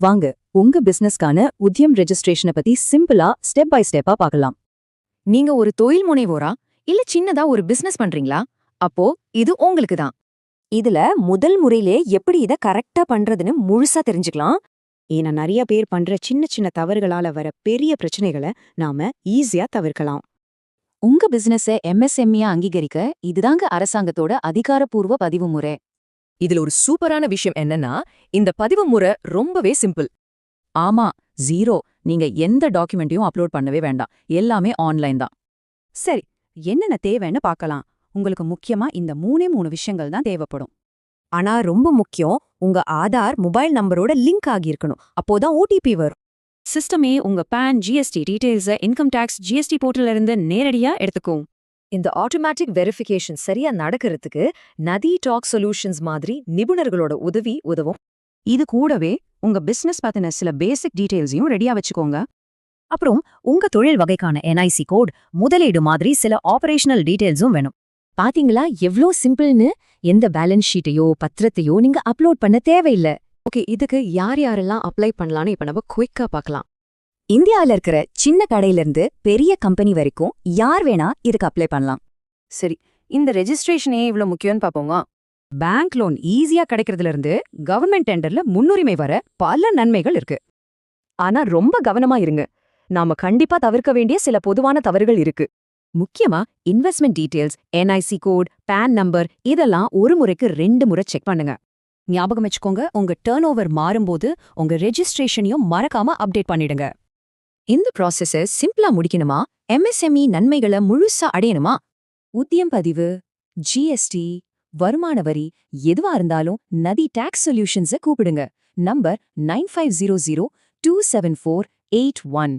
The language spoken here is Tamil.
வாங்க உங்க பிசினஸ்க்கான உத்யம் ரெஜிஸ்ட்ரேஷனை பத்தி சிம்பிளா ஸ்டெப் பை ஸ்டெப்பா பார்க்கலாம். நீங்க ஒரு தொழில் முனைவோரா இல்ல சின்னதா ஒரு பிசினஸ் பண்றீங்களா? அப்போ இது உங்களுக்கு தான். இதுல முதல் முறையிலே எப்படி இத கரெக்டா பண்றதுன்னு முழுசா தெரிஞ்சுக்கலாம். ஏன்னா நிறைய பேர் பண்ற சின்ன சின்ன தவறுகளால வர பெரிய பிரச்சனைகளை நாம ஈஸியா தவிர்க்கலாம். உங்க பிசினஸை எம்எஸ்எம்இயா அங்கீகரிக்க இதுதாங்க அரசாங்கத்தோட அதிகாரப்பூர்வ பதிவு முறை. இதுல ஒரு சூப்பரான விஷயம் என்னன்னா, இந்த பதிவு முறை ரொம்பவே சிம்பிள். ஆமா, ஜீரோ. நீங்க எந்த டாக்குமெண்ட்டையும் அப்லோட் பண்ணவே வேண்டாம். எல்லாமே ஆன்லைன் தான். சரி, என்னென்ன தேவைன்னு பார்க்கலாம். உங்களுக்கு முக்கியமா இந்த மூணே விஷயங்கள் தான் தேவைப்படும். ஆனா ரொம்ப முக்கியம், உங்க ஆதார் மொபைல் நம்பரோட லிங்க் ஆகியிருக்கணும். அப்போதான் ஓடிபி வரும். சிஸ்டமே உங்க பேன், ஜிஎஸ்டி டீடைல்ஸை இன்கம் டாக்ஸ், ஜிஎஸ்டி போர்ட்டல்ல இருந்து நேரடியா எடுத்துக்கும். இந்த ஆட்டோமேட்டிக் வெரிஃபிகேஷன் சரியா நடக்கிறதுக்கு நதி டாக் சொல்யூஷன்ஸ் மாதிரி நிபுணர்களோட உதவி உதவும். இது கூடவே உங்க பிசினஸ் பத்தின சில பேசிக் டீடைல்ஸையும் ரெடியா வச்சுக்கோங்க. அப்புறம் உங்க தொழில் வகைக்கான என்ஐசி கோட், முதலீடு மாதிரி சில ஆபரேஷனல் டீடைல்ஸும் வேணும். பாத்தீங்களா எவ்ளோ சிம்பிள்னு? எந்த பேலன்ஸ் ஷீட்டையோ பத்திரத்தையோ நீங்க அப்லோட் பண்ண தேவையில்லை. ஓகே, இதுக்கு யார் யாரெல்லாம் அப்ளை பண்ணலான்னு இப்ப நம்ம குயிக்கா பார்க்கலாம். இந்தியால இருக்கிற சின்ன கடையில இருந்து பெரிய கம்பெனி வரைக்கும் யார் வேணா இதுக்கு அப்ளை பண்ணலாம். சரி, இந்த ரெஜிஸ்ட்ரேஷனே இவ்ளோ முக்கியம்னு பாப்போங்க. பேங்க் லோன் ஈஸியா கிடைக்கிறதுல இருந்து கவர்மெண்ட் டெண்டர்ல முன்னுரிமை வர பல நன்மைகள் இருக்கு. ஆனா ரொம்ப கவனமா இருங்க. நாம கண்டிப்பா தவிர்க்க வேண்டிய சில பொதுவான தவறுகள் இருக்கு. முக்கியமா investment details, NIC code, PAN number இதெல்லாம் ஒரு முறைக்கு 2 முறை செக் பண்ணுங்க. ஞாபகம் வச்சுக்கோங்க, உங்க டர்ன் ஓவர் மாறும்போது உங்க ரெஜிஸ்ட்ரேஷனையும் மறக்காம அப்டேட் பண்ணிடுங்க. இந்த ப்ராசஸை சிம்பிளா முடிக்கணுமா? எம்எஸ்எம்இ நன்மைகளை முழுசா அடையணுமா? ஊதியம் பதிவு, ஜிஎஸ்டி, வருமான வரி எதுவா இருந்தாலும் நதி டாக்ஸ் சொல்யூஷன்ஸை கூப்பிடுங்க. நம்பர் 9500 274 81.